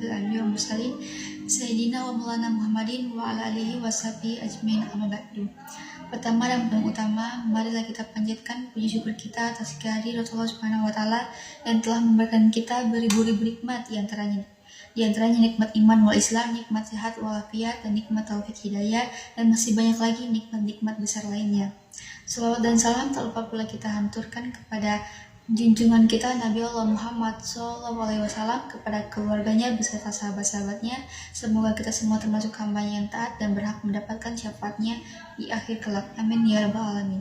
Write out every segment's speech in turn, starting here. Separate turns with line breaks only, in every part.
asyrafil anbiya wal mursalin sayyidina wa maulana Muhammadin wa ala alihi washabihi ajmain amma ba'du. Pertama dan paling utama, marilah kita panjatkan puji syukur kita atas kehadirat Allah Subhanahu wa taala yang telah memberikan kita beribu-ribu nikmat, di antaranya nikmat iman wal Islam, nikmat sehat walafiat, dan nikmat taufik hidayah, dan masih banyak lagi nikmat-nikmat besar lainnya. Salawat dan salam tak lupa pula kita hanturkan kepada junjungan kita Nabi Allah Muhammad SAW, kepada keluarganya beserta sahabat-sahabatnya. Semoga kita semua termasuk hambanya yang taat dan berhak mendapatkan syafaatnya di akhir kelak. Amin ya rabbal alamin.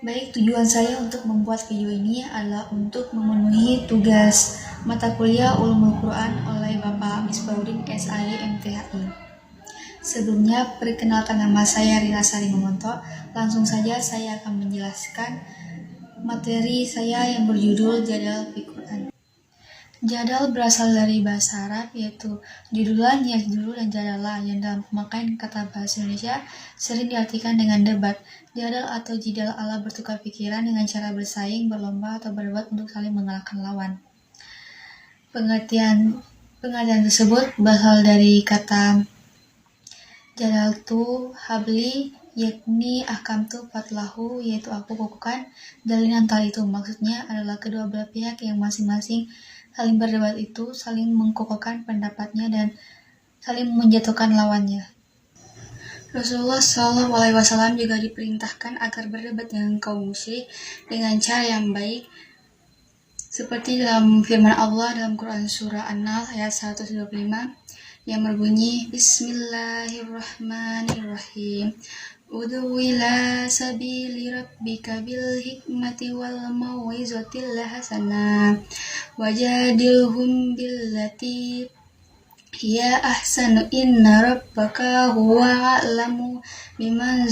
Baik, tujuan saya untuk membuat video ini adalah untuk memenuhi tugas mata kuliah Ulumul Quran oleh Bapak Misbahuddin SAY MTHI. Sebelumnya, perkenalkan nama saya Rina Sari Memonto. Langsung saja saya akan menjelaskan materi saya yang berjudul Jadal fi Quran. Jadal berasal dari bahasa Arab, yaitu judulan, yajdulu, dan jadalah, yang dalam pemakaian kata bahasa Indonesia sering diartikan dengan debat. Jadal atau jidal adalah bertukar pikiran dengan cara bersaing, berlomba, atau berdebat untuk saling mengalahkan lawan. Pengertian tersebut berasal dari kata jadaltu habli, yakni ahkamtu fatlahu, yaitu aku kokohkan jalinan tali itu. Maksudnya adalah kedua belah pihak yang masing-masing saling berdebat itu saling mengkokohkan pendapatnya dan saling menjatuhkan lawannya. Rasulullah SAW juga diperintahkan agar berdebat dengan kaum musyrik dengan cara yang baik, seperti dalam firman Allah dalam Quran Surah An-Nahl ayat 125 yang berbunyi, Bismillahirrahmanirrahim. Ud'u ila sabili rabbika bil hikmati wal mau'izatil hasanah wajadilhum billati hiya ahsanu inna rabbaka huwa a'lamu biman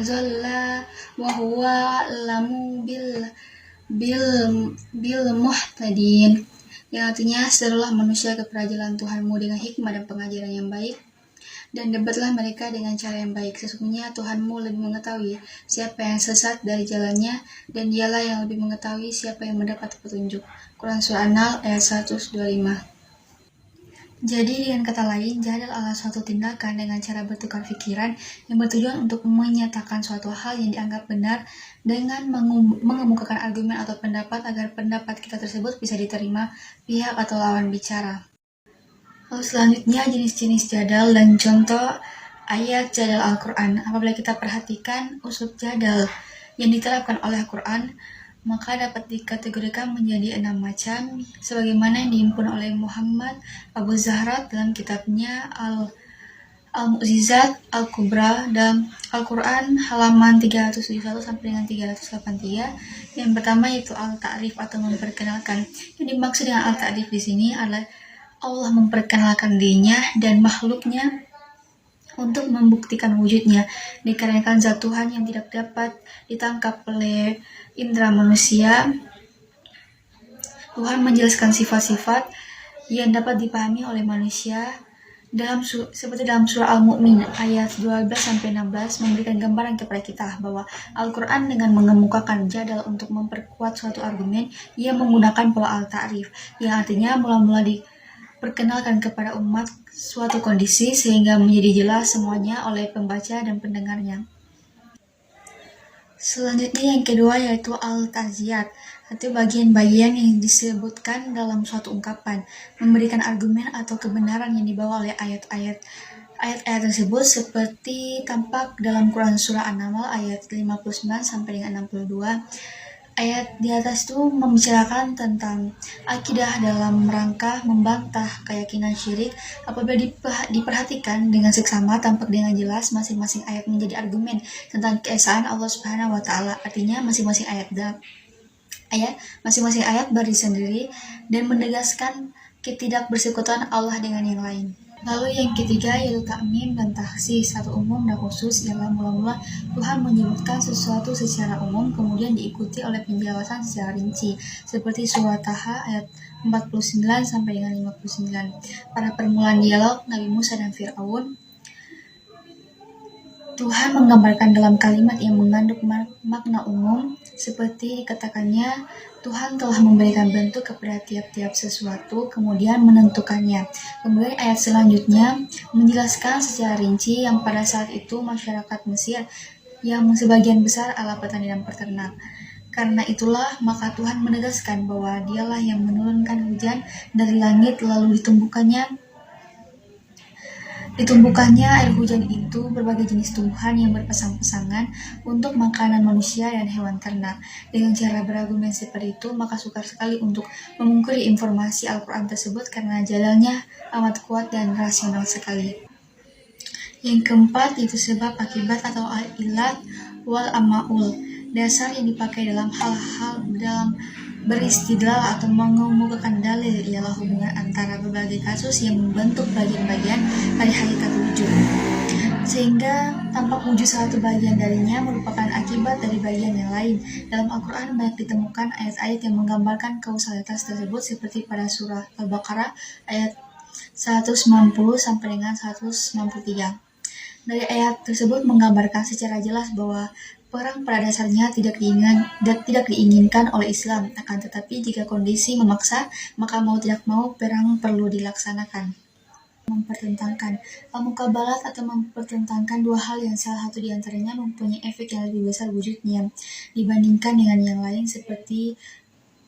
zalla wa huwa a'lamu bil muhtadin, yang artinya serulah manusia kepada jalan Tuhanmu dengan hikmah dan pengajaran yang baik, dan debatlah mereka dengan cara yang baik. Sesungguhnya Tuhanmu lebih mengetahui siapa yang sesat dari jalannya, dan dialah yang lebih mengetahui siapa yang mendapat petunjuk. Quran Surah An-Nahl ayat 125. Jadi dengan kata lain, jadal adalah suatu tindakan dengan cara bertukar pikiran yang bertujuan untuk menyatakan suatu hal yang dianggap benar dengan mengemukakan argumen atau pendapat agar pendapat kita tersebut bisa diterima pihak atau lawan bicara. Lalu selanjutnya jenis-jenis jadal dan contoh ayat jadal Al-Quran. Apabila kita perhatikan uslub jadal yang diterapkan oleh Al-Quran, maka dapat dikategorikan menjadi 6 macam, sebagaimana yang dihimpun oleh Muhammad Abu Zahra dalam kitabnya Al-Mu'jizat Al-Kubra dalam Al-Quran halaman 371 sampai dengan 383. Yang pertama yaitu Al-Ta'rif atau memperkenalkan. Yang dimaksud dengan Al-Ta'rif di sini adalah Allah memperkenalkan dirinya dan makhluknya untuk membuktikan wujudnya, dikarenakan zat Tuhan yang tidak dapat ditangkap oleh indera manusia. Tuhan menjelaskan sifat-sifat yang dapat dipahami oleh manusia seperti dalam surah Al-Mu'min ayat 12-16 memberikan gambaran kepada kita bahwa Al-Quran dengan mengemukakan jadal untuk memperkuat suatu argumen, ia menggunakan pola Al-Ta'rif, yang artinya mula-mula diperkenalkan kepada umat suatu kondisi sehingga menjadi jelas semuanya oleh pembaca dan pendengarnya. Selanjutnya yang kedua yaitu Al-Ta'ziyat, atau bagian-bagian yang disebutkan dalam suatu ungkapan, memberikan argumen atau kebenaran yang dibawa oleh ayat-ayat tersebut, seperti tampak dalam Quran Surah An-Naml ayat 59 sampai dengan 62. Ayat di atas itu membicarakan tentang akidah dalam rangka membantah keyakinan syirik. Apabila diperhatikan dengan seksama, tampak dengan jelas masing-masing ayat menjadi argumen tentang keesaan Allah Subhanahu wa taala. Artinya masing-masing ayat berdiri sendiri dan menegaskan ketidakbersekutuan Allah dengan yang lain. Lalu yang ketiga yaitu ta'mim dan takhsis, satu umum dan khusus, ialah mula-mula Tuhan menyebutkan sesuatu secara umum kemudian diikuti oleh penjelasan secara rinci, seperti surah Taha ayat 49 sampai dengan 59. Pada permulaan dialog Nabi Musa dan Fir'aun, Tuhan menggambarkan dalam kalimat yang mengandung makna umum, seperti dikatakannya, Tuhan telah memberikan bentuk kepada tiap-tiap sesuatu, kemudian menentukannya. Kemudian ayat selanjutnya menjelaskan secara rinci yang pada saat itu masyarakat Mesir yang sebagian besar adalah petani dan peternak. Karena itulah maka Tuhan menegaskan bahwa dialah yang menurunkan hujan dari langit lalu ditumbukannya air hujan itu berbagai jenis tumbuhan yang berpasang-pasangan untuk makanan manusia dan hewan ternak. Dengan cara berargumen seperti itu, maka sukar sekali untuk memungkiri informasi Al-Quran tersebut karena jalannya amat kuat dan rasional sekali. Yang keempat, yaitu sebab akibat atau ilat wal amaul. Dasar yang dipakai dalam hal-hal dalam beristidlal atau mengemukakan dalil ialah hubungan antara berbagai kasus yang membentuk bagian-bagian dari hakikat wujud, sehingga tampak wujud satu bagian darinya merupakan akibat dari bagian yang lain. Dalam Al-Quran banyak ditemukan ayat-ayat yang menggambarkan kausalitas tersebut seperti pada surah Al-Baqarah ayat 190 sampai dengan 193. Dari ayat tersebut menggambarkan secara jelas bahwa perang pada dasarnya tidak diinginkan oleh Islam, akan tetapi jika kondisi memaksa, maka mau tidak mau perang perlu dilaksanakan. Mempertentangkan al-muqabalat atau mempertentangkan dua hal yang salah satu diantaranya mempunyai efek yang lebih besar wujudnya dibandingkan dengan yang lain, seperti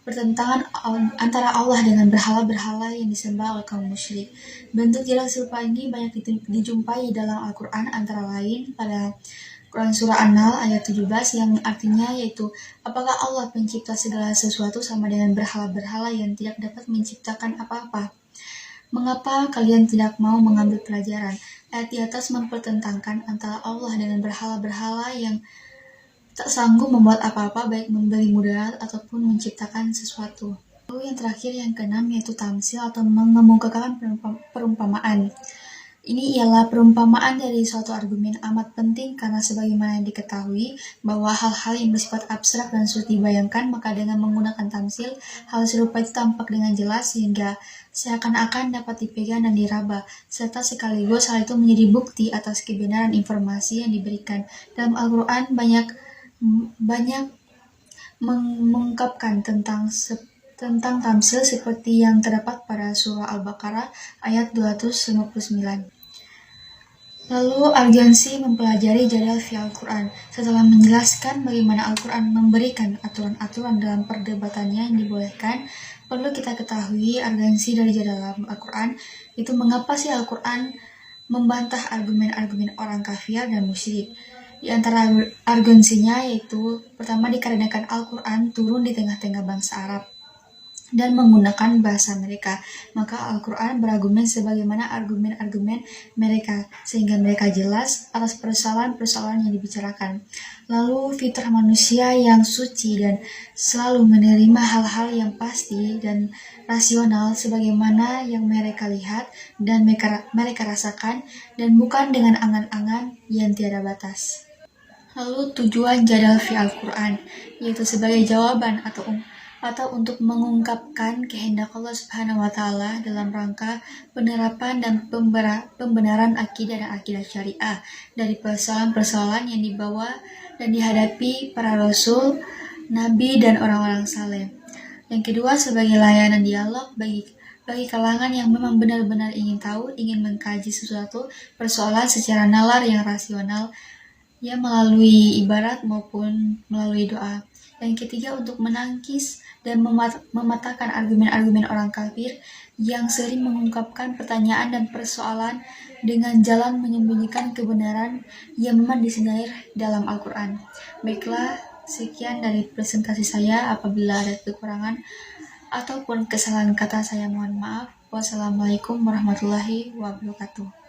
pertentangan antara Allah dengan berhala-berhala yang disembah oleh kaum musyrik. Bentuk jelas serupa ini banyak dijumpai dalam Al-Quran, antara lain pada Quran Surah An-Nahl ayat 17 yang artinya yaitu, apakah Allah pencipta segala sesuatu sama dengan berhala-berhala yang tidak dapat menciptakan apa-apa? Mengapa kalian tidak mau mengambil pelajaran? Ayat di atas mempertentangkan antara Allah dengan berhala-berhala yang tak sanggup membuat apa-apa, baik memberi mudarat ataupun menciptakan sesuatu. Lalu yang terakhir, yang keenam, yaitu tamsil atau mengemukakan perumpamaan. Ini ialah perumpamaan dari suatu argumen amat penting karena sebagaimana yang diketahui bahwa hal-hal yang bersifat abstrak dan sulit dibayangkan, maka dengan menggunakan tamsil, hal serupa itu tampak dengan jelas sehingga seakan-akan dapat dipegang dan diraba, serta sekaligus hal itu menjadi bukti atas kebenaran informasi yang diberikan. Dalam Al-Quran banyak mengungkapkan tentang tamsil seperti yang terdapat pada surah Al-Baqarah ayat 259. Lalu urgensi mempelajari jadal fi Al-Quran. Setelah menjelaskan bagaimana Al-Quran memberikan aturan-aturan dalam perdebatannya yang dibolehkan, perlu kita ketahui urgensi dari jadal Al-Quran itu mengapa sih Al-Quran membantah argumen-argumen orang kafir dan musyrik. Di antara urgensinya yaitu, pertama, dikarenakan Al-Quran turun di tengah-tengah bangsa Arab dan menggunakan bahasa mereka, maka Al-Quran berargumen sebagaimana argumen-argumen mereka, sehingga mereka jelas atas persoalan-persoalan yang dibicarakan. Lalu fitrah manusia yang suci dan selalu menerima hal-hal yang pasti dan rasional sebagaimana yang mereka lihat dan mereka rasakan, dan bukan dengan angan-angan yang tiada batas. Lalu tujuan jadal fi Al-Quran, yaitu sebagai jawaban atau untuk mengungkapkan kehendak Allah Subhanahu wa Ta'ala dalam rangka penerapan dan pembenaran akidah dan akidah syariah dari persoalan-persoalan yang dibawa dan dihadapi para rasul, nabi, dan orang-orang saleh. Yang kedua, sebagai layanan dialog bagi kalangan yang memang benar-benar ingin tahu, ingin mengkaji sesuatu persoalan secara nalar yang rasional, ya melalui ibarat maupun melalui doa. Yang ketiga, untuk menangkis dan mematahkan argumen-argumen orang kafir yang sering mengungkapkan pertanyaan dan persoalan dengan jalan menyembunyikan kebenaran yang memang disinyalir dalam Al-Quran. Baiklah, sekian dari presentasi saya. Apabila ada kekurangan ataupun kesalahan kata, saya mohon maaf. Wassalamualaikum warahmatullahi wabarakatuh.